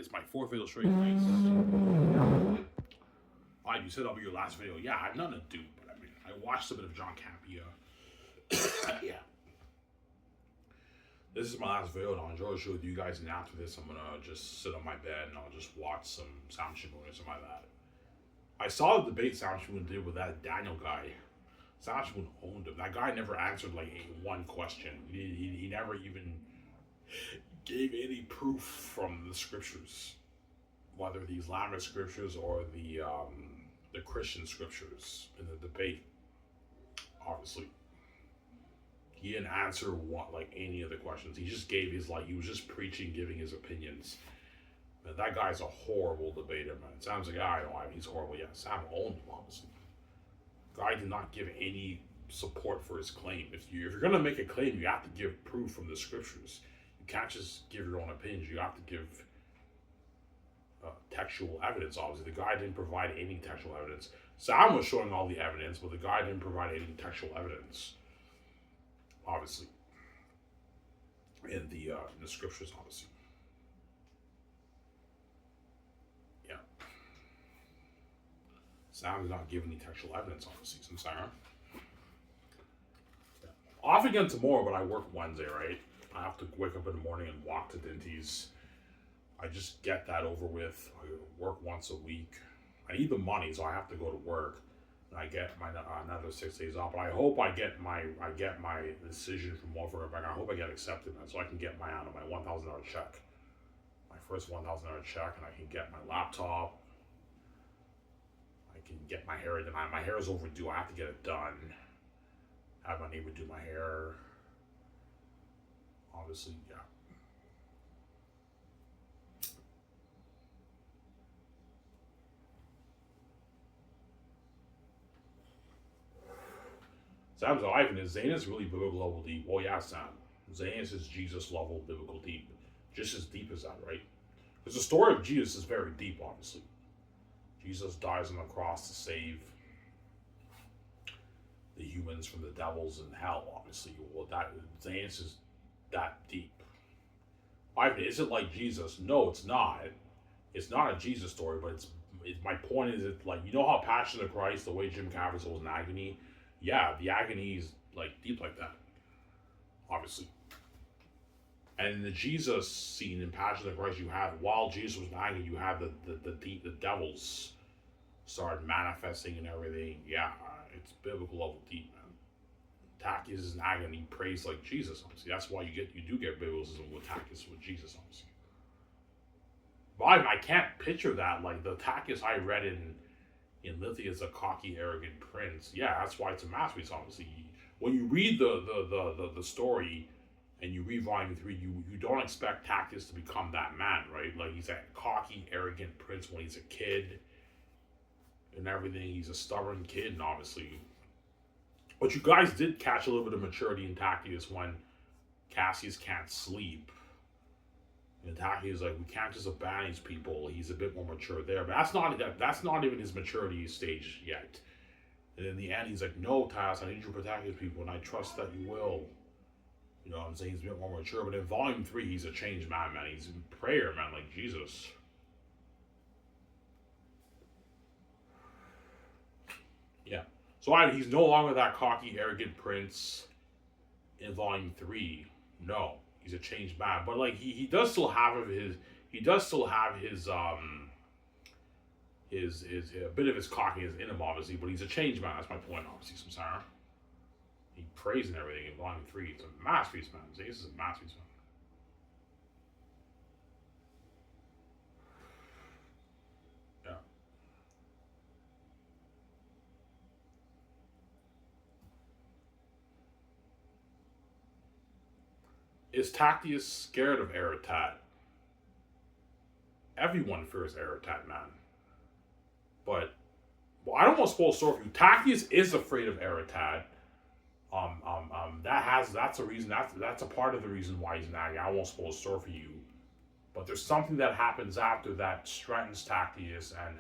It's my fourth video straight, guys. Why, you said that'll be your last video. Yeah, I have nothing to do, but I mean, I watched a bit of John Campia. Yeah. This is my last video, and I'll enjoy the show with you guys, and after this, I'm gonna just sit on my bed, and I'll just watch some Sam Shimon or something like that. I saw the debate Sam Shimon did with that Daniel guy. Sam Shimon owned him. That guy never answered, like, one question. He never even gave any proof from the scriptures, whether the Islamic scriptures or the Christian scriptures in the debate. Obviously, he didn't answer any of the questions. He just gave his, he was just preaching, giving his opinions. Man, that guy's a horrible debater, man. Sam's a guy, he's horrible. Yeah, Sam owned him, obviously. Guy did not give any support for his claim. If you're gonna make a claim, you have to give proof from the scriptures. You can't just give your own opinions. You have to give textual evidence, obviously. The guy didn't provide any textual evidence. Sam was showing all the evidence, but the guy didn't provide any textual evidence, obviously, in the scriptures, obviously. Yeah. Sam did not give any textual evidence, obviously. So I'm sorry. Yeah. Off again tomorrow, but I work Wednesday, right? I have to wake up in the morning and walk to Dinty's. I just get that over with. I work once a week. I need the money, so I have to go to work, and I get my another 6 days off. But I hope I get my decision from Welfare Bank. I hope I get accepted, man, so I can get my $1,000 check, my first $1,000 check, and I can get my laptop. I can get my hair done. My hair is overdue. I have to get it done. Have my neighbor do my hair. Obviously, yeah. Sam's Ivan, is Xanus really biblical level deep? Well, yeah, Sam. Xanus is Jesus level biblical deep. Just as deep as that, right? Because the story of Jesus is very deep, obviously. Jesus dies on the cross to save the humans from the devils in hell, obviously. Well, Xanus is that deep. Ivan, is it like Jesus? No, it's not. It's not a Jesus story, but my point is that, you know how Passion of Christ, the way Jim Caviezel was in agony? Yeah, the agony is deep like that, obviously. And in the Jesus scene in Passion of Christ, you have, while Jesus was in agony, you have the devils started manifesting and everything. Yeah, it's biblical level deep, man. Tachys is in agony, prays like Jesus, obviously. That's why you do get biblicism with Tachys with Jesus, obviously. But I can't picture that the Tachys I read in Lithia is a cocky, arrogant prince. Yeah, that's why it's a masterpiece, obviously. When you read the story and you read volume 3, you don't expect Tachys to become that man, right? He's a cocky, arrogant prince when he's a kid and everything. He's a stubborn kid, and obviously. But you guys did catch a little bit of maturity in Tachys when Cassius can't sleep. And Taki is we can't just abandon these people. He's a bit more mature there. But that's not even his maturity stage yet. And in the end, he's no, Tass, I need you to protect these people, and I trust that you will. You know what I'm saying? He's a bit more mature. But in volume 3, he's a changed man. He's in prayer, man, like Jesus. Yeah. So he's no longer that cocky, arrogant prince in volume 3. No. He's a changed man, but he does still have his a bit of his cockiness in him, obviously. But he's a changed man. That's my point, obviously. Samsara. He prays and everything in volume 3. It's a masterpiece, man. This is a masterpiece, man. Yeah. Is Tactius scared of Aratat? Everyone fears Aratat, man. But I don't want to spoil the story for you. Tactius is afraid of Aratat. That's a reason. That's a part of the reason why he's nagging. I won't spoil the story for you. But there's something that happens after that strengthens Tactius and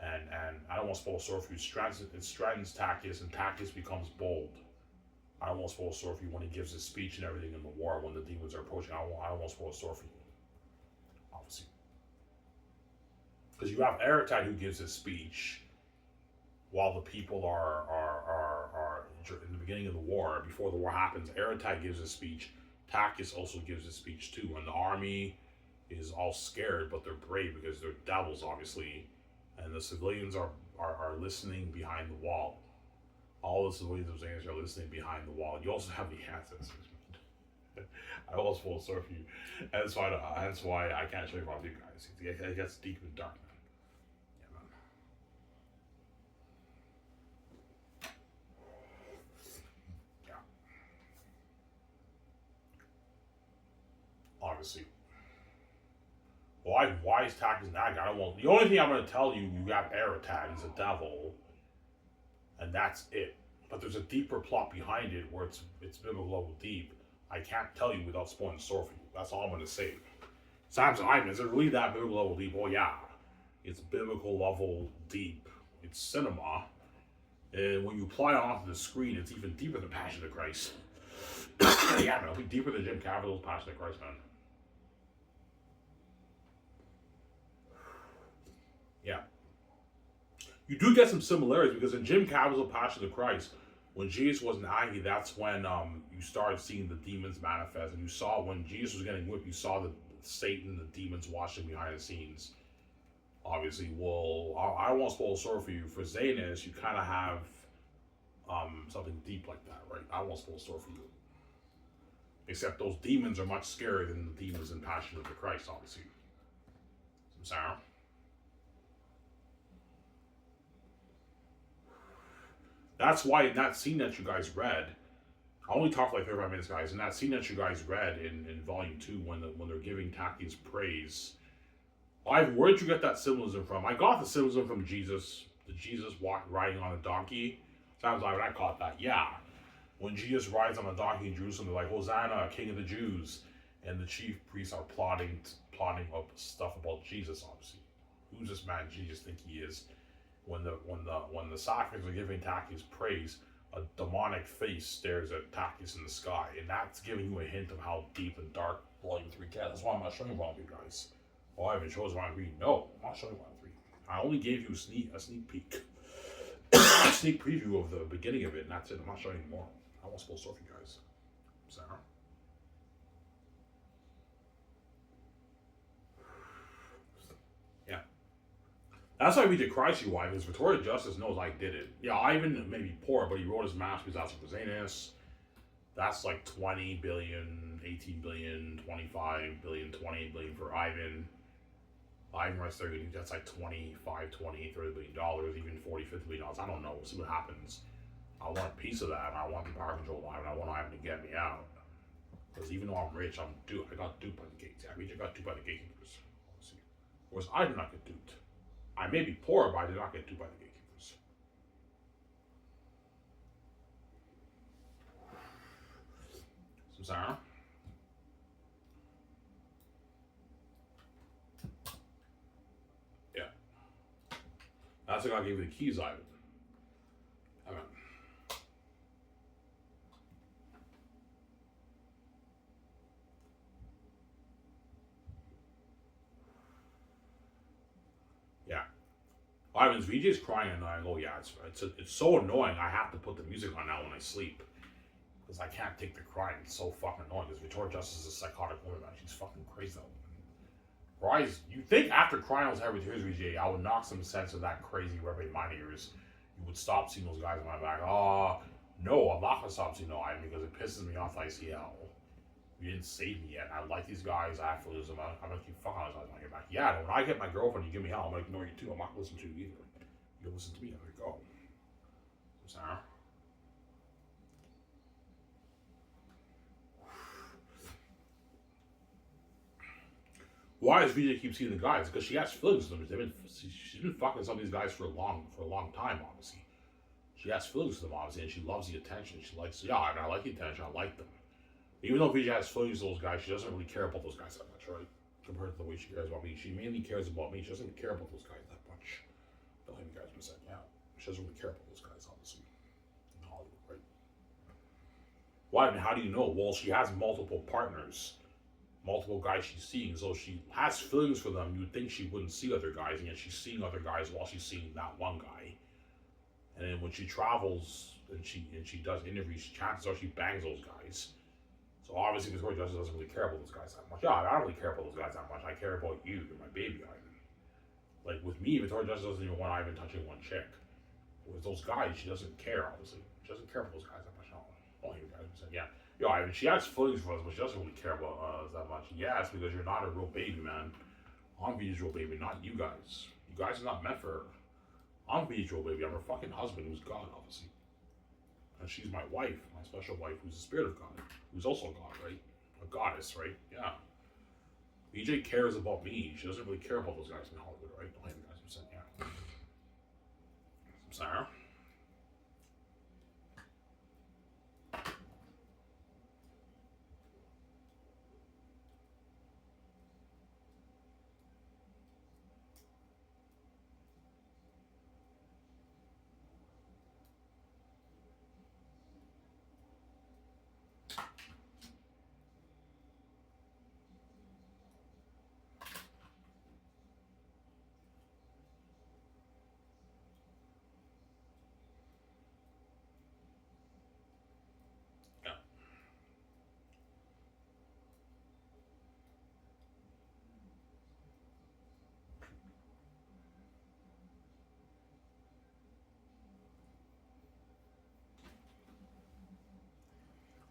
I don't want to spoil the story for you. It strengthens Tactius, and Tactius becomes bold. I don't want to spoil the story for you when he gives his speech and everything in the war when the demons are approaching. I don't want to spoil the story for you. obviously. Because you have Eretat who gives his speech while the people are in the beginning of the war, before the war happens. Eretat gives his speech. Takis also gives his speech too. And the army is all scared, but they're brave because they're devils, obviously. And the civilians are listening behind the wall. All the civilians of Xanus are listening behind the wall. You also have the assets. I almost full surf you. That's why I can't show you about you guys. It gets deep and dark, man. Yeah, man. Yeah. Obviously. Why is Takis that guy? The only thing I'm going to tell you, you got Eretat. He's a devil. And that's it. But there's a deeper plot behind it where it's biblical level deep. I can't tell you without spoiling the story for you. That's all I'm going to say. Samson Ivan, is it really that biblical level deep? Oh yeah. It's biblical level deep. It's cinema. And when you apply it onto the screen, it's even deeper than Passion of Christ. Yeah, man. It'll be deeper than Jim Cavill's Passion of Christ, man. Yeah. You do get some similarities because in Jim Cavill's Passion of Christ, when Jesus was in agony, that's when you started seeing the demons manifest. And you saw when Jesus was getting whipped, you saw the Satan, the demons watching behind the scenes. Obviously, well, I won't spoil the story for you. For Xanus, you kind of have something deep like that, right? I won't spoil the story for you. Except those demons are much scarier than the demons in Passion of the Christ, obviously. I'm sorry. That's why in that scene that you guys read, I only talked for like 35 minutes, guys. In that scene that you guys read in Volume 2, when they're giving Takis praise, where did you get that symbolism from? I got the symbolism from Jesus. The Jesus riding on a donkey. Sounds like I caught that. Yeah. When Jesus rides on a donkey in Jerusalem, they're like, Hosanna, King of the Jews. And the chief priests are plotting up stuff about Jesus, obviously. Who's this man Jesus think he is? When the Sapphics are giving Takis praise, a demonic face stares at Takis in the sky, and that's giving you a hint of how deep and dark Volume 3 gets. That's why I'm not showing you Volume 3, guys. Oh, I haven't shown Volume 3. No, I'm not showing you Volume 3. I only gave you a sneak peek, a sneak preview of the beginning of it, and that's it. I'm not showing you more. I won't spoil stuff for you guys. Sarah. That's why we did Christ you why, because Victoria Justice knows I did it. Yeah, Ivan may be poor, but he wrote his masterpiece out for Xanus. That's like 20 billion, 18 billion, 25 billion, 28 billion for Ivan. Ivan writes 30, that's like 25, 28, $30 billion, even 40, $50 billion. I don't know. We'll see what happens. I want a piece of that, and I want the power control of Ivan. I want Ivan to get me out. Because even though I'm rich, I got duped by the gates. I got duped by the gatekeepers. Whereas I did not get duped. I may be poor, but I did not get duped by the gatekeepers. So, Sarah? Yeah. That's why I gave you the keys, Ivan. Ivan. Yeah. Ivan's VJ's crying and I go, yeah, it's so annoying. I have to put the music on now when I sleep. Because I can't take the crying. It's so fucking annoying. Because Victoria Justice is a psychotic woman, man. She's fucking crazy, though. Cries. You think after crying was every tears, VJ, I would knock some sense of that crazy reverend mind of yours. You would stop seeing those guys on my back. Oh, no, I'm not going to stop seeing Ivan because it pisses me off like hell. You didn't save me yet. I like these guys. I have to lose them. I'm going to keep fucking on these guys when I get back. Yeah, when I get my girlfriend, you give me hell. I'm going to ignore you too. I'm not going to listen to you either. You listen to me. There we go. Sarah. Why does VJ keep seeing the guys? Because she has feelings for them. She's been fucking some of these guys for a long time, obviously. She has feelings for them, obviously, and she loves the attention. She likes, yeah, I mean, I like the attention. I like them. Even though VJ has feelings for those guys, she doesn't really care about those guys that much, right? Compared to the way she cares about me. She mainly cares about me. She doesn't care about those guys that much. Don't have you guys been saying, yeah. She doesn't really care about those guys, obviously. In Hollywood, right? Why? I mean, how do you know? Well, she has multiple partners. multiple guys she's seeing. So she has feelings for them. You would think she wouldn't see other guys, and yet she's seeing other guys while she's seeing that one guy. And then when she travels and she does interviews, chances are she bangs those guys. So obviously Victoria Justice doesn't really care about those guys that much. Yeah, I don't really care about those guys that much. I care about you. You're my baby. Like with me, Victoria Justice doesn't even want Ivan touching one chick. With those guys, she doesn't care, obviously. She doesn't care about those guys that much. No. Oh, you guys said, yeah. Yo, I mean, she has feelings for us, but she doesn't really care about us that much. Yes, because you're not a real baby, man. I'm V's real baby, not you guys. You guys are not meant for her. I'm V's real baby. I'm her fucking husband, who's God, obviously. And she's my wife, my special wife, who's the spirit of God, who's also God, right? A goddess, right? Yeah. BJ cares about me. She doesn't really care about those guys in Hollywood, right? Don't hate the guys who said, yeah. Sarah?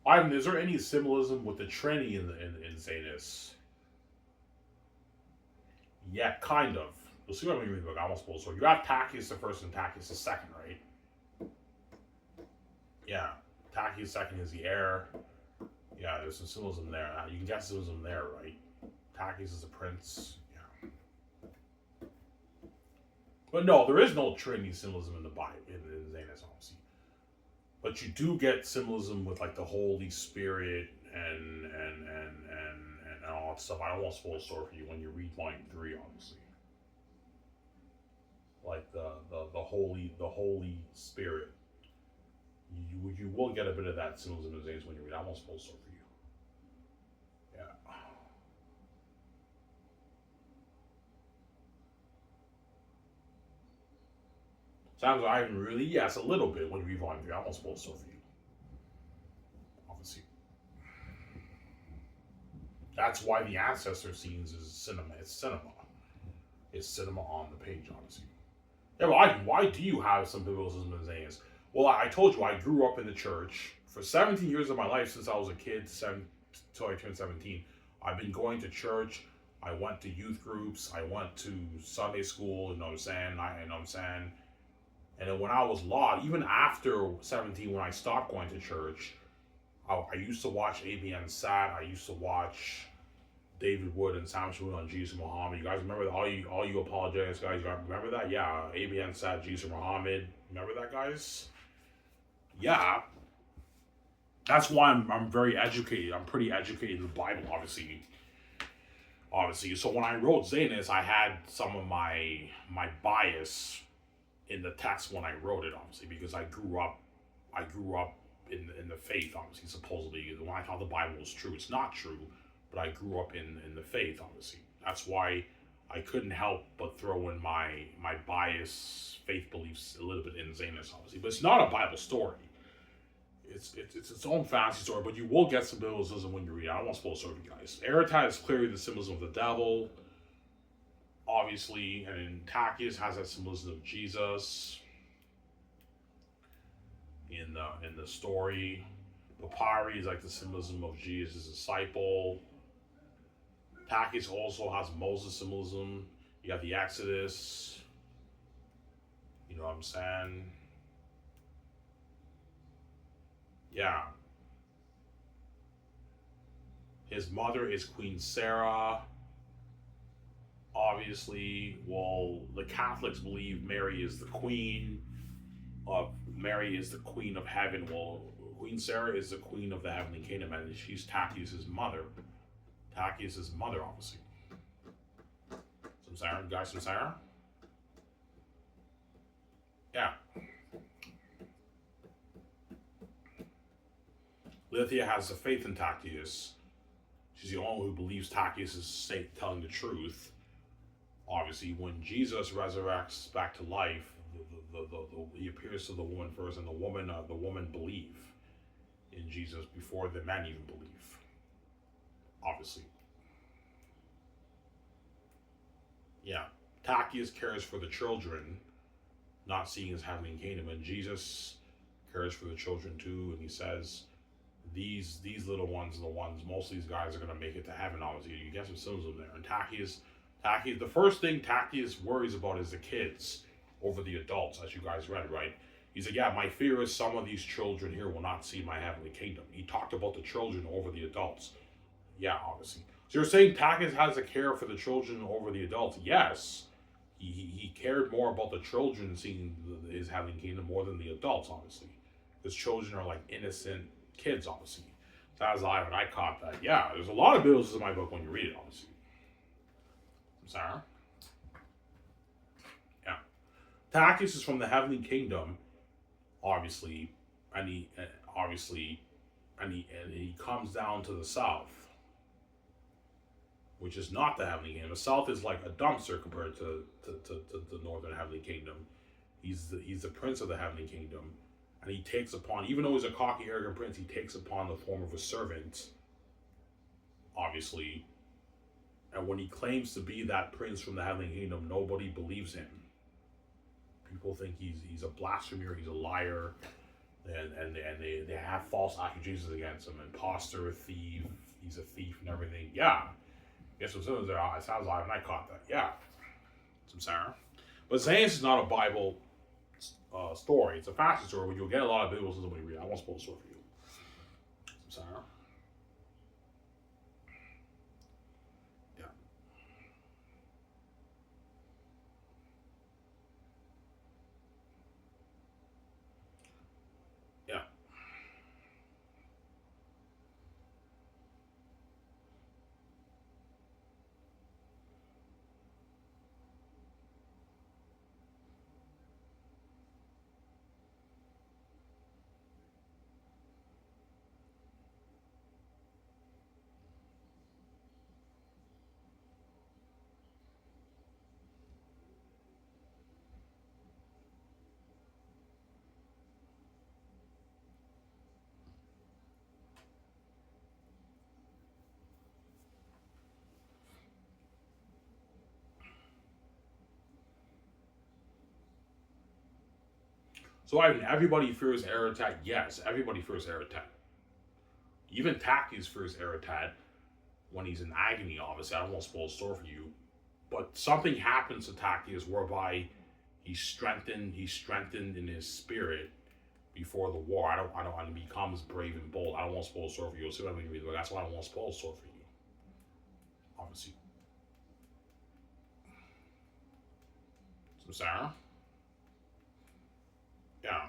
Ivan, is there any symbolism with the Trinity in Xanus? Yeah, kind of. We'll see what I mean. Look, I almost spoiled. So you have Tachys the first and Tachys the second, right? Yeah, Tachys second is the heir. Yeah, there's some symbolism there. You can get symbolism there, right? Tachys is a prince. Yeah. But no, there is no Trinity symbolism in the Bible, in Xanus, obviously. But you do get symbolism with like the Holy Spirit and all that stuff. I don't want to spoil the story for you when you read volume 3, obviously. Like the Holy Spirit. You will get a bit of that symbolism in Xanus when you read. I won't spoil the story for you. Yeah. Sounds like I haven't really. Yes, a little bit when you read volume 3. I won't spoil the story for you. Obviously. That's why the ancestor scenes is cinema. It's cinema. It's cinema on the page, honestly. Yeah, but why do you have some biblicism in Xanus? Well, I told you I grew up in the church for 17 years of my life since I was a kid, until I turned 17. I've been going to church. I went to youth groups. I went to Sunday school. You know what I'm saying? And then when I was lost, even after 17, when I stopped going to church, I used to watch ABN Sat. I used to watch David Wood and Sam Shmoon on Jesus Muhammad. You guys remember that? All you apologetics guys, you remember that? Yeah, ABN Sat, Jesus Muhammad. Remember that, guys? Yeah. That's why I'm very educated. I'm pretty educated in the Bible, obviously. So when I wrote Xanus, I had some of my bias in the text when I wrote it, obviously, because I grew up in the faith, obviously, supposedly. When I thought the Bible was true, it's not true, but I grew up in the faith, obviously. That's why I couldn't help but throw in my bias, faith beliefs a little bit in Xanus, obviously. But it's not a Bible story. It's its own fantasy story, but you will get some symbolism when you read it. I don't want to spoil the story for you guys. Eretat is clearly the symbolism of the devil, obviously, and then Tachys has that symbolism of Jesus in the story. Papyri is like the symbolism of Jesus' disciple. Tachys also has Moses symbolism. You got the Exodus. You know what I'm saying? Yeah. His mother is Queen Sarah. Obviously, well, the Catholics believe Mary is the queen of heaven. Well, Queen Sarah is the queen of the heavenly kingdom, and she's Tachys' mother. Tachys' mother, obviously. Some Sarah, guys, some Sarah? Yeah. Lithia has the faith in Tachys. she's the only one who believes Tachys is telling the truth. Obviously, when Jesus resurrects back to life, he appears to the woman first, and the woman believe in Jesus before the men even believe. Obviously, yeah. Tachys cares for the children, not seeing his heavenly kingdom, and Jesus cares for the children too. And he says, "These little ones are the ones. Most of these guys are going to make it to heaven." Obviously, you get some symbolism there. And Tachys, the first thing Tachys worries about is the kids over the adults, as you guys read, right? He's like, yeah, my fear is some of these children here will not see my heavenly kingdom. He talked about the children over the adults. Yeah, obviously. So you're saying Tachys has a care for the children over the adults? Yes. He cared more about the children seeing his heavenly kingdom more than the adults, obviously. Because children are like innocent kids, obviously. So as I caught that. Yeah, there's a lot of bills in my book when you read it, obviously. Sarah? Yeah. Tachys is from the heavenly kingdom, obviously, and he comes down to the south, which is not the heavenly kingdom. The south is like a dumpster compared to the northern heavenly kingdom. He's the prince of the heavenly kingdom, and he takes upon, even though he's a cocky, arrogant prince, he takes upon the form of a servant, obviously. And when he claims to be that prince from the heavenly kingdom, nobody believes him. People think he's a blasphemer, he's a liar, and they have false accusations against him. Imposter, thief, he's a thief and everything. Yeah. Guess what soon as there it sounds like, and I caught that. Yeah. Some Sarah. But Xanus is not a Bible story. It's a fashion story where you'll get a lot of Bibles when you read it. I won't spoil the story for you. Some Sarah. Yeah. So everybody fears Eretat. Yes, everybody fears Eretat. Even Tachys fears Eretat when he's in agony, obviously. I don't want to spoil the story for you. But something happens to Tachys whereby he's strengthened in his spirit before the war. And he becomes brave and bold. I don't want to spoil the story for you. You'll see what I mean. That's why I don't want to spoil the story for you. Obviously. So Sarah? Yeah.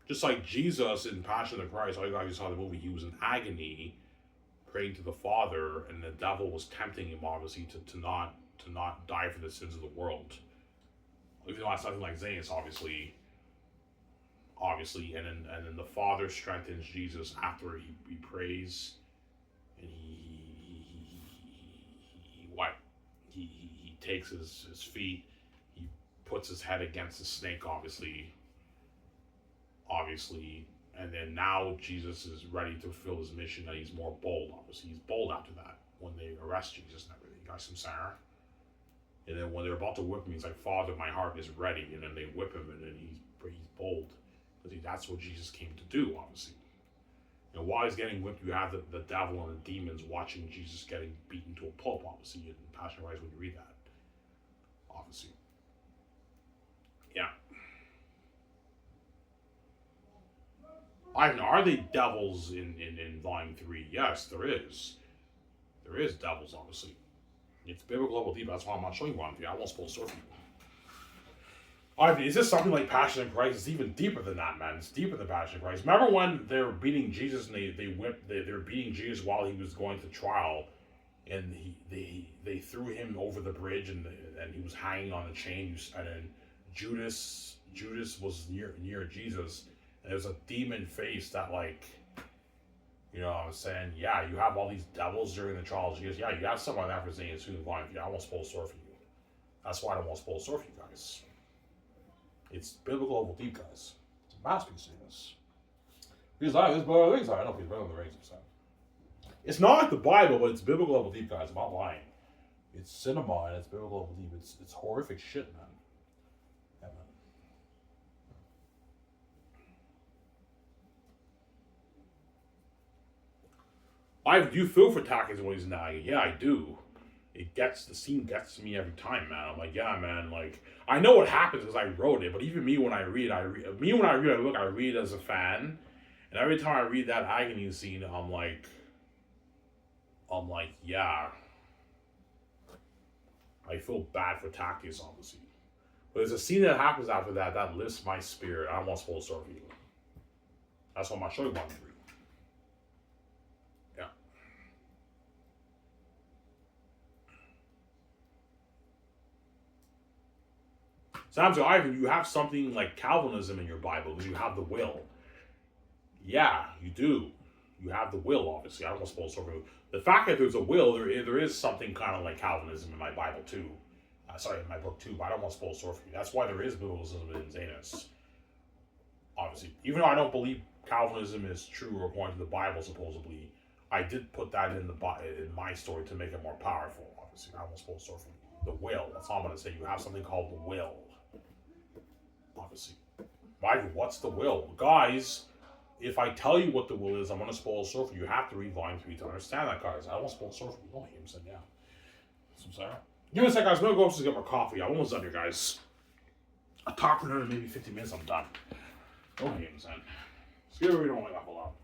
Just like Jesus in Passion of the Christ, all you guys saw the movie, he was in agony, praying to the Father, and the devil was tempting him, obviously, to not die for the sins of the world. Even though that's nothing like Xanus, obviously, and then the Father strengthens Jesus after he prays, and he takes his feet, he puts his head against the snake, obviously, and then now Jesus is ready to fulfill his mission, and he's more bold, obviously. He's bold after that, when they arrest Jesus and everything. You got some Sarah? And then when they're about to whip him, he's like, Father, my heart is ready. And then they whip him, and then he's bold. Because that's what Jesus came to do, obviously. And while he's getting whipped, you have the devil and the demons watching Jesus getting beaten to a pulp, obviously, in Passion of Christ when you read that. Obviously. Yeah. Are they devils in Volume 3? Yes, there is. There is devils, obviously. It's biblical level deep, that's why I'm not showing Volume 3. I won't spoil the story for you. Ivan, is this something like Passion of Christ? It's even deeper than that, man. It's deeper than Passion of Christ. Remember when they were beating Jesus and they were beating Jesus while he was going to trial, and they threw him over the bridge and he was hanging on a chain, and then Judas was near Jesus, and there was a demon face that You know what I'm saying? Yeah, you have all these devils during the trial of Jesus. Yeah, you have someone like that for saying it's too divine. Yeah, I won't spoil the story for you. That's why I don't want to spoil the story for you guys. It's biblical level deep, guys. It's a masterpiece in this. He's like, this book, I don't know if he's better than the rings. It's not like the Bible, but it's biblical level deep, guys. I'm not lying. It's cinema and it's biblical level deep. It's horrific shit, man. Yeah, man. I do feel for Takis when he's nagging. Yeah, I do. The scene gets to me every time, man. I'm like, yeah, man. Like, I know what happens because I wrote it, but even me when I read, I read as a fan, and every time I read that agony scene, I'm like, yeah. I feel bad for Takis, obviously. But there's a scene that happens after that that lifts my spirit. I don't want to spoil the story for you. That's what I'm not showing you one three. Yeah. Sounds like Ivan, you have something like Calvinism in your Bible because you have the will. Yeah, you do. You have the will, obviously. I don't want to spoil the story for you. The fact that there's a will, there is something kind of like Calvinism in my Bible too. In my book too, but I don't want to spoil the story for you. That's why there is biblicism in Xanus. Obviously, even though I don't believe Calvinism is true or according to the Bible, supposedly, I did put that in my story to make it more powerful. Obviously, I don't want to spoil the story for you. The will. That's all I'm going to say. You have something called the will. Obviously, what's the will, guys? If I tell you what the will is, I'm going to spoil the story for you. You have to read volume 3 to understand that, guys. I don't want to spoil the story for you. Don't hear him saying, yeah. That's what I'm saying. Give me a sec, guys. I'm going to go upstairs and get my coffee. I'm almost done here, guys. I'll talk for another maybe 15 minutes. I'm done. Don't hear him saying. Let's get rid of my level up.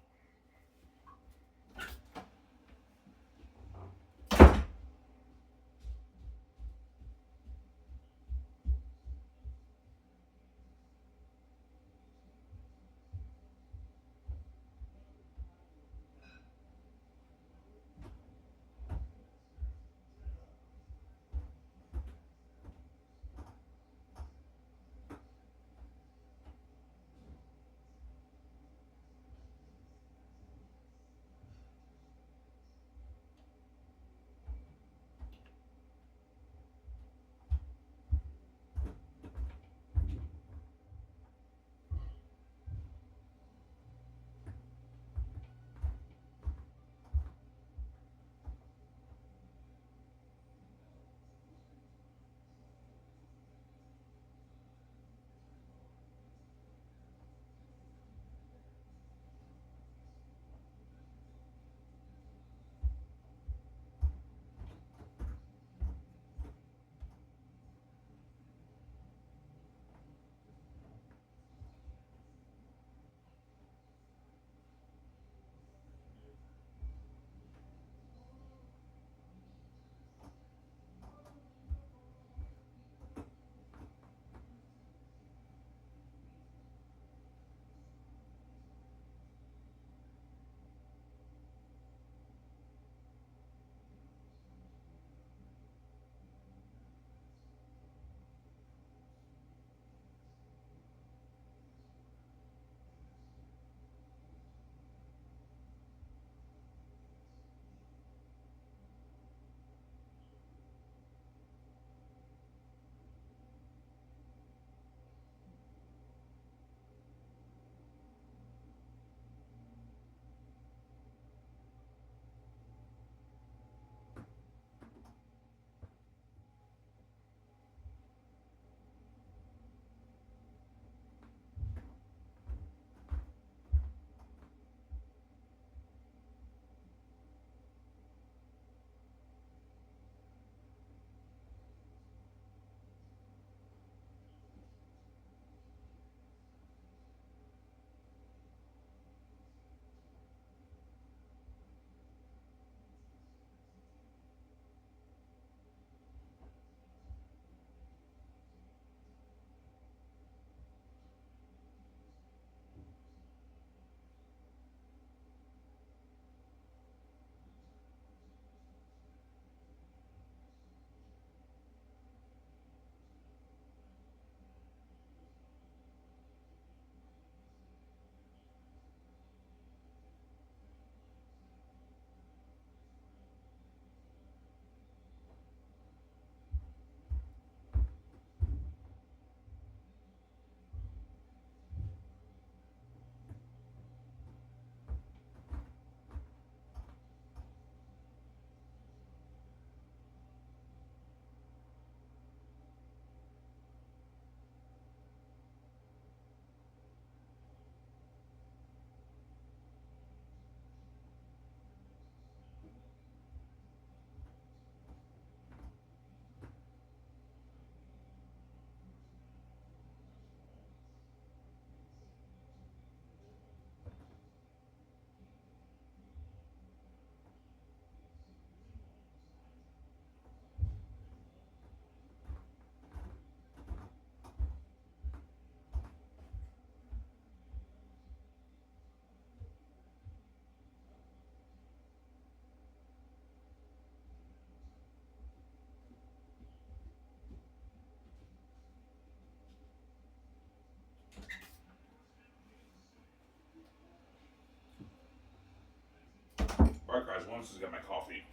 Alright guys, once to get my coffee.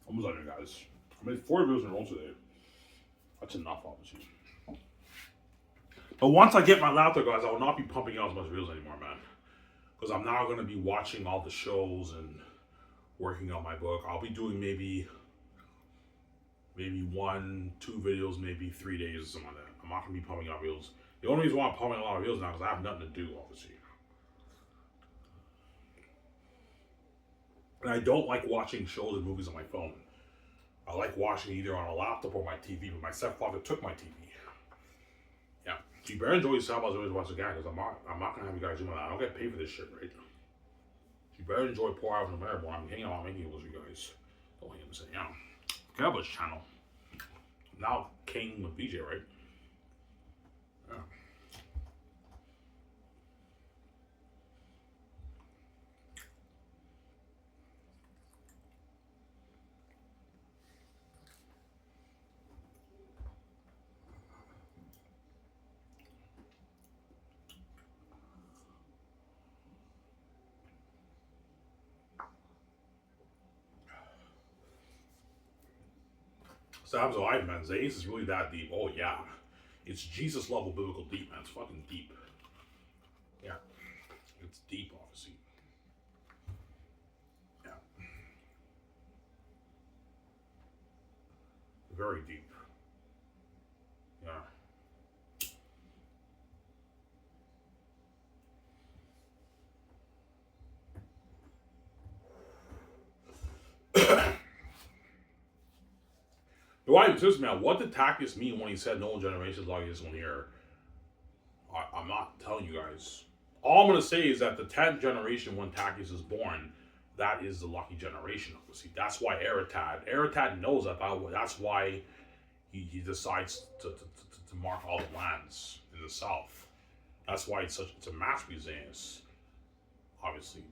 Almost done here guys. I made 4 videos in a row today. That's enough obviously. But once I get my laptop guys, I will not be pumping out as much videos anymore, man. Because I'm now going to be watching all the shows and working on my book. I'll be doing maybe 1, 2 videos, maybe 3 days or something like that. I'm not going to be pumping out videos. The only reason why I'm pumping a lot of videos now is I have nothing to do, obviously. And I don't like watching shows and movies on my phone. I like watching either on a laptop or my TV, but my stepfather took my TV. Yeah. So you better enjoy yourself as always watch again, because I'm not going to have you guys doing that. I don't get paid for this shit, right? So you better enjoy 4 hours of America while I'm hanging out making it with you guys. Don't hate him say, yeah. Cabba's channel. Now King with BJ, right? Yeah. Sab's alive, man. Xanus is really that deep. Oh, yeah. It's Jesus level biblical deep, man. It's fucking deep. Yeah. It's deep, obviously. Yeah. Very deep. Yeah. Why just man? What did Tackus mean when he said no generations like this one here? I'm not telling you guys. All I'm gonna say is that the 10th generation when Tackus is born, that is the lucky generation. Obviously, that's why Eritad knows that. That's why he decides to mark all the lands in the south. That's why it's a masterpiece. Obviously,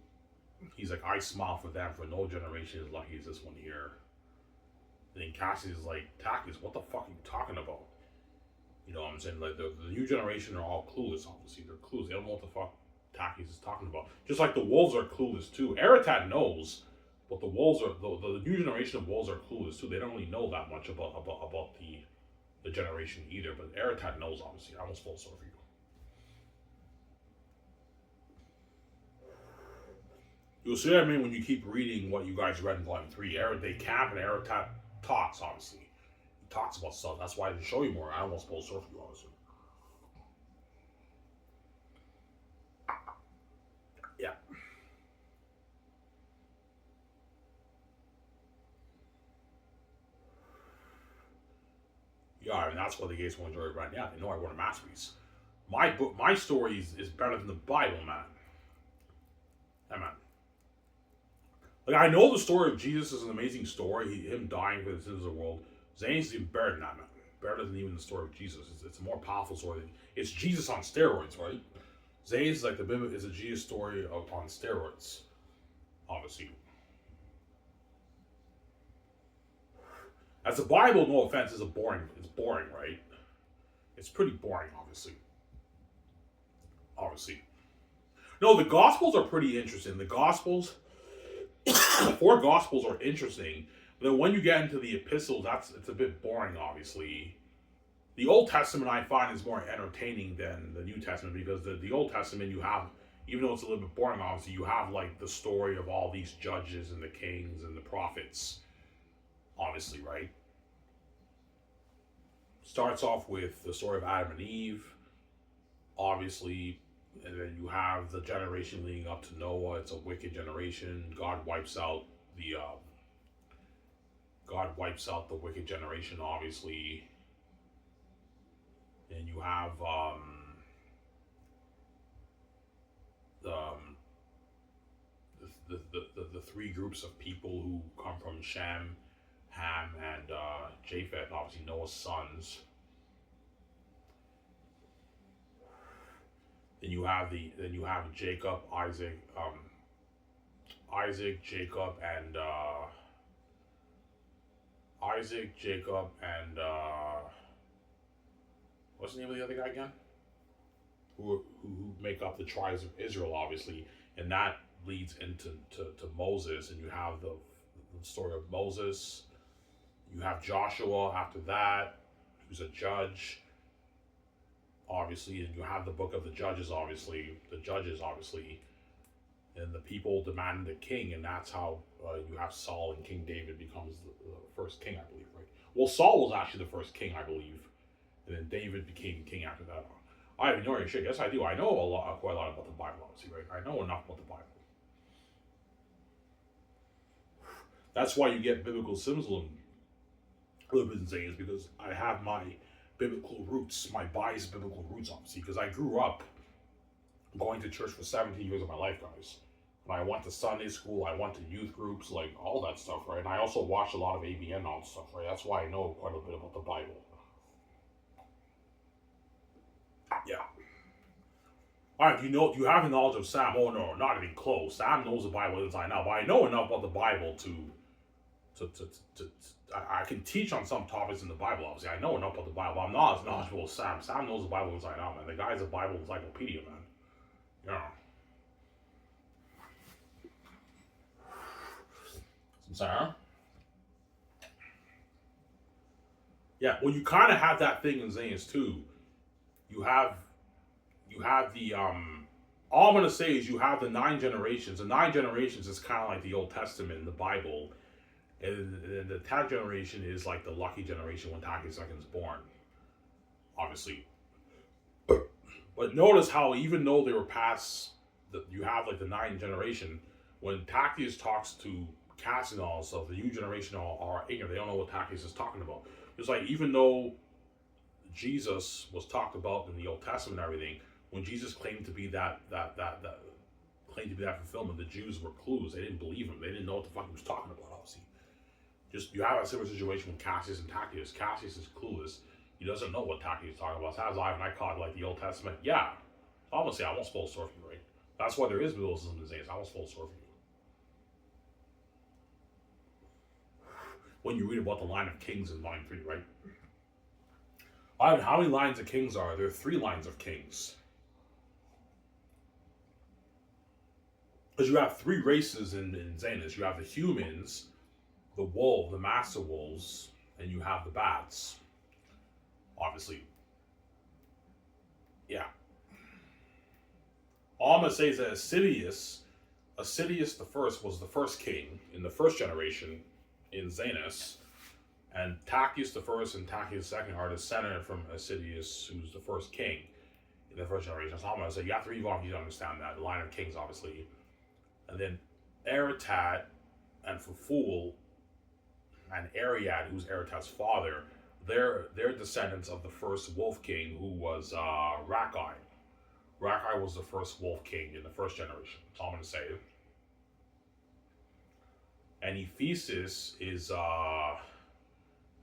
he's like, I smile for them, for no generation as lucky as this one here. Then Cassie's like, Tackus, what the fuck are you talking about? You know what I'm saying? Like, the new generation are all clueless, obviously. They're clueless. They don't know what the fuck Tackus is talking about. Just like the wolves are clueless, too. Eritad knows, but the wolves are, the new generation of wolves are clueless, too. They don't really know that much about the generation either. But Eritad knows, obviously. I almost feel sorry for you. You'll see what I mean when you keep reading what you guys read in Volume 3. They camp and Eritad talks, obviously. He talks about stuff. That's why I didn't show you more. I almost pulled surf you, obviously. Yeah. Yeah, I mean, that's why the gays will enjoy it right now. They know I wrote a masterpiece. My book, my story is better than the Bible, man. Yeah, man. Like, I know the story of Jesus is an amazing story. Him dying for the sins of the world. Xanus is even better than that, man. Better than even the story of Jesus. It's a more powerful story. It's Jesus on steroids, right? Xanus is like is a Jesus story on steroids. Obviously. As the Bible, no offense, it's boring, right? It's pretty boring, obviously. No, the Gospels are pretty interesting. The 4 Gospels are interesting. But then when you get into the epistles, it's a bit boring, obviously. The Old Testament, I find, is more entertaining than the New Testament, because the Old Testament, you have, even though it's a little bit boring, obviously, you have, like, the story of all these judges and the kings and the prophets, obviously, right? Starts off with the story of Adam and Eve, obviously, and then you have the generation leading up to Noah. It's a wicked generation. God wipes out the wicked generation, obviously. And you have the 3 groups of people who come from Shem, Ham, and Japheth, obviously Noah's sons. Then you have Jacob, Isaac, Jacob, and what's the name of the other guy again? Who make up the tribes of Israel, obviously, and that leads into to Moses, and you have the story of Moses. You have Joshua after that, who's a judge, obviously, and you have the book of the Judges, obviously, and the people demanding the king, and that's how you have Saul, and King David becomes the first king, I believe, right? Well, Saul was actually the first king, I believe, and then David became king after that. I have ignoring shit. Yes, I do. I know quite a lot about the Bible, obviously, right? I know enough about the Bible. That's why you get biblical symbolism, is because I have my biblical roots, my biased biblical roots, obviously, because I grew up going to church for 17 years of my life, guys. And I went to Sunday school, I went to youth groups, like all that stuff, right? And I also watched a lot of ABN on stuff, right? That's why I know quite a bit about the Bible. Yeah. All right, do you have the knowledge of Sam? Oh no, not even close. Sam knows the Bible inside out, but I know enough about the Bible to I can teach on some topics in the Bible, obviously. I know enough about the Bible. I'm not as knowledgeable as Sam. Sam knows the Bible inside out, man. The guy's a Bible encyclopedia, man. Yeah. Sam? Yeah, well, you kind of have that thing in Xanus too. You have the all I'm gonna say is you have the 9 generations. The 9 generations is kind of like the Old Testament in the Bible, and the 10th generation is like the lucky generation when Taki II is born, obviously. But notice how even though they were past, you have like the 9th generation, when Tacius talks to Cassius and all stuff, the new generation are ignorant. They don't know what Tacius is talking about. It's like even though Jesus was talked about in the Old Testament and everything, when Jesus claimed to be that fulfillment, the Jews were clueless. They didn't believe him. They didn't know what the fuck he was talking about, obviously. Just, you have a similar situation with Cassius and Tacius. Cassius is clueless. He doesn't know what Tacius is talking about. Sounds like, and I caught like the Old Testament. Yeah. Obviously, I won't spoil the story for you, right? That's why there is biblicism in Xanus. I won't spoil the story for you. When you read about the line of kings in volume 3, right? How many lines of kings are there? There are 3 lines of kings. Because you have 3 races in Xanus. You have the humans, the master wolves, and you have the bats. Obviously. Yeah. All I'm going to say is that Assidius the First was the first king in the first generation in Xanus, and Tacius the First and Tacius the Second are descended from Assidius, who's the first king in the first generation. So I'm going to say you have to read on, you to understand that. The line of kings, obviously. And then Aratat and Fuful and Ariad, who's Aratat's father, they're descendants of the first wolf king, who was Rakai. Rakai was the first wolf king in the first generation. That's all I'm going to say. And Ephesus is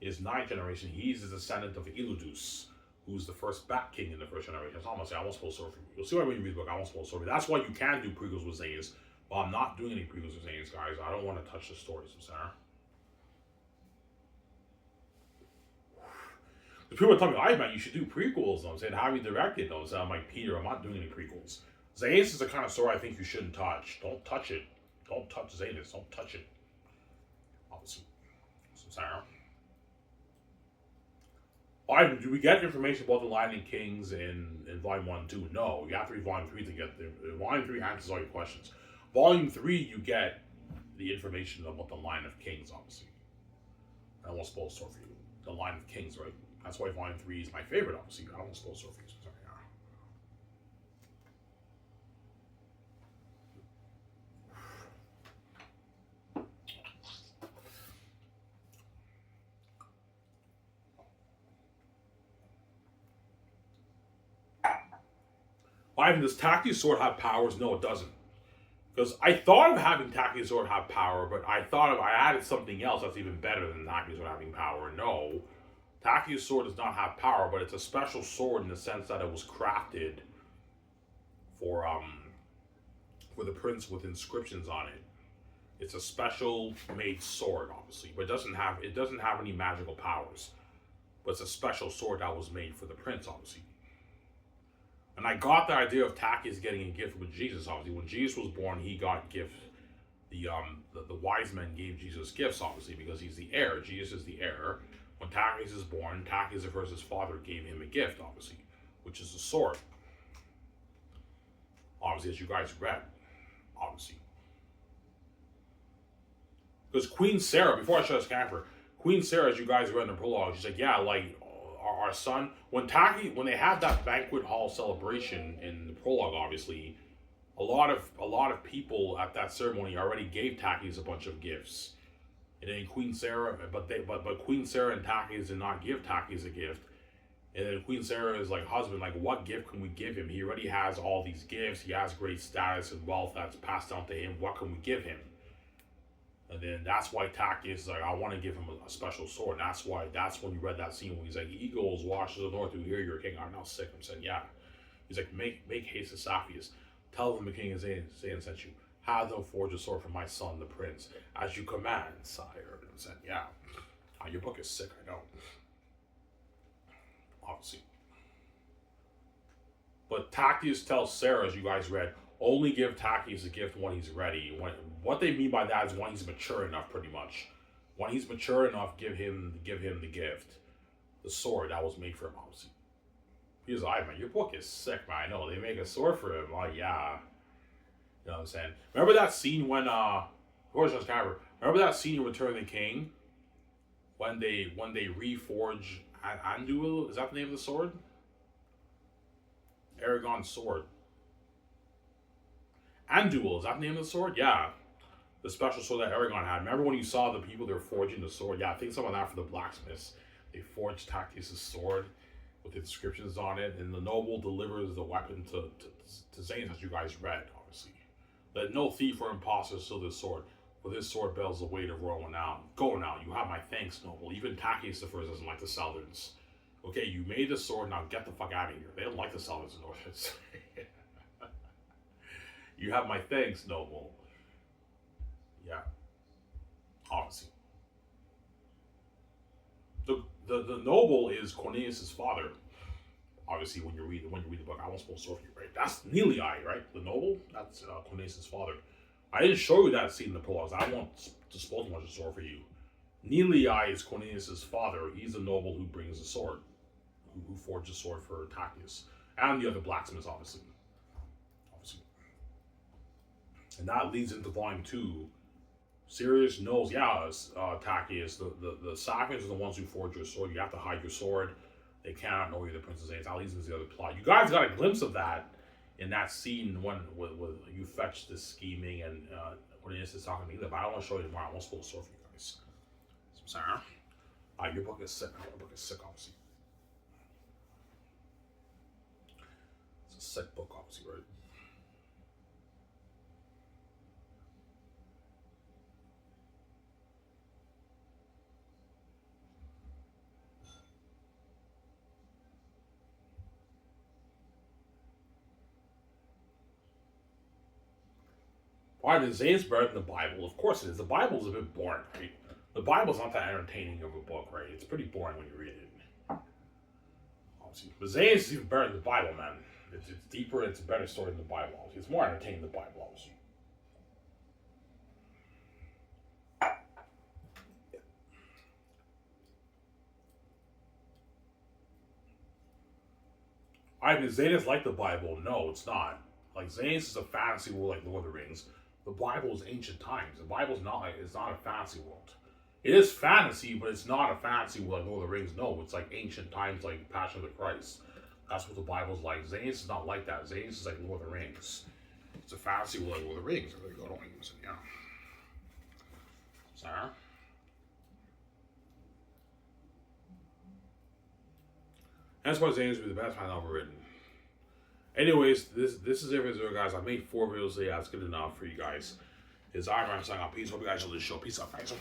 9th generation. He's the descendant of Eludus, who's the first bat king in the first generation. That's all I'm going to say. I won't spoil the story for you. You'll see why when you read the book, I won't spoil the story. That's why you can do prequels with Xanus. But I'm not doing any prequels with Xanus, guys. I don't want to touch the stories, Sarah. The people are telling me, man, you should do prequels, though. I'm saying, how you direct it, though. So I'm like, Peter, I'm not doing any prequels. Xanus is the kind of story I think you shouldn't touch. Don't touch it. Don't touch Xanus. Don't touch it. Obviously. So, Sarah. Do we get information about the Lightning Kings in Volume 1 and 2? No. You have to read Volume 3 to get there. Volume 3 answers all your questions. Volume 3, you get the information about the line of kings, obviously. I won't spoil the story for you. The line of kings, right? That's why Volume 3 is my favorite, obviously. I won't spoil the story for you. Sorry. Ivan, does Tacius' sword have powers? No, it doesn't. Because I thought of having Tacius' sword have power, but I added something else that's even better than Tacius' sword having power. No, Tacius' sword does not have power, but it's a special sword in the sense that it was crafted for the prince with inscriptions on it. It's a special made sword, obviously, but it doesn't have any magical powers. But it's a special sword that was made for the prince, obviously. And I got the idea of Takis getting a gift with Jesus. Obviously, when Jesus was born, he got gifts. The wise men gave Jesus gifts, obviously, because he's the heir. Jesus is the heir. When Takis is born, Takis, of course, his father gave him a gift, obviously, which is a sword. Obviously, as you guys read, obviously. Because Queen Sarah, before I shut this camper, Queen Sarah, as you guys read in the prologue, she's like, yeah, like, our son, when they had that banquet hall celebration in the prologue, obviously, a lot of people at that ceremony already gave Takis a bunch of gifts. And then Queen Sarah, but Queen Sarah and Takis did not give Takis a gift. And then Queen Sarah is like, husband, like, what gift can we give him? He already has all these gifts. He has great status and wealth that's passed down to him. What can we give him? And then that's why Takis is like, I want to give him a special sword. And that's when you read that scene where he's like, eagles watch to the north who hear your king are now sick. I'm saying, yeah. He's like, make haste to Sapphires. Tell them the king is Xanus sent you. Have them forge a sword for my son, the prince, as you command, sire. And I'm saying, yeah. Your book is sick, I know. Obviously. But Takis tells Sarah, as you guys read, only give Takis a gift when he's ready. What they mean by that is when he's mature enough, pretty much. When he's mature enough, give him the gift. The sword that was made for him, obviously. He's like, man, your book is sick, man. I know. They make a sword for him. Like, yeah. You know what I'm saying? Remember that scene when, remember that scene in Return of the King? When they reforge Anduil? Is that the name of the sword? Aragon's sword. Anduil, is that the name of the sword? Yeah. The special sword that Aragon had. Remember when you saw the people that were forging the sword? Yeah, I think some of that for the blacksmiths. They forged Takis' sword with the inscriptions on it, and the noble delivers the weapon to Xanus, as you guys read, obviously. Let no thief or impostor steal this sword, for this sword bears the weight of royal renown. Go now, you have my thanks, noble. Even Takis the first doesn't like the Southerners. Okay, you made the sword, now get the fuck out of here. They don't like the Southerners and Northerners. You have my thanks, noble. Yeah. Obviously. The noble is Cornelius' father. Obviously, when you read the book, I won't spoil sword for you, right? That's Nelii, right? The noble. That's Cornelius' father. I didn't show you that scene in the prologue. I won't to spoil too much of the sword for you. Nelii is Cornelius' father. He's the noble who brings the sword, who forged the sword for Takis and the other blacksmiths, obviously. And that leads into volume 2. Sirius knows, Takis, the Sapphires are the ones who forge your sword. You have to hide your sword. They cannot know you're the Princess Xanus. That leads into the other plot. You guys got a glimpse of that in that scene when you fetch this scheming and Cornelius is talking to me. But I don't want to show you tomorrow. I won't spoil the sword for you guys. So I'm sorry. Your book is sick. Your book is sick, obviously. It's a sick book, obviously, right? Why is Xanus better than the Bible? Of course it is. The Bible is a bit boring, right? The Bible's not that entertaining of a book, right? It's pretty boring when you read it. Obviously. But Xanus is even better than the Bible, man. It's deeper, it's a better story than the Bible, obviously. It's more entertaining than the Bible, obviously. Is Xanus like the Bible? No, it's not. Like, Xanus is a fantasy world like Lord of the Rings. The Bible is ancient times. The Bible's not a fantasy world. It is fantasy, but it's not a fantasy world like Lord of the Rings. No, it's like ancient times, like Passion of the Christ. That's what the Bible's like. Xanus is not like that. Xanus is like Lord of the Rings. It's a fantasy world like Lord of the Rings. There you go. Don't use it. Yeah. Sorry. That's why Xanus would be the best man ever written. Anyways, this is it for this video, guys. I made 4 videos today. That's good enough for you guys. It's Iron Man signing out. Peace. Hope you guys enjoy this show. Peace out, guys.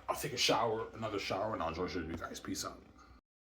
I'll take a shower, another shower, and I'll enjoy the show with you guys. Peace out.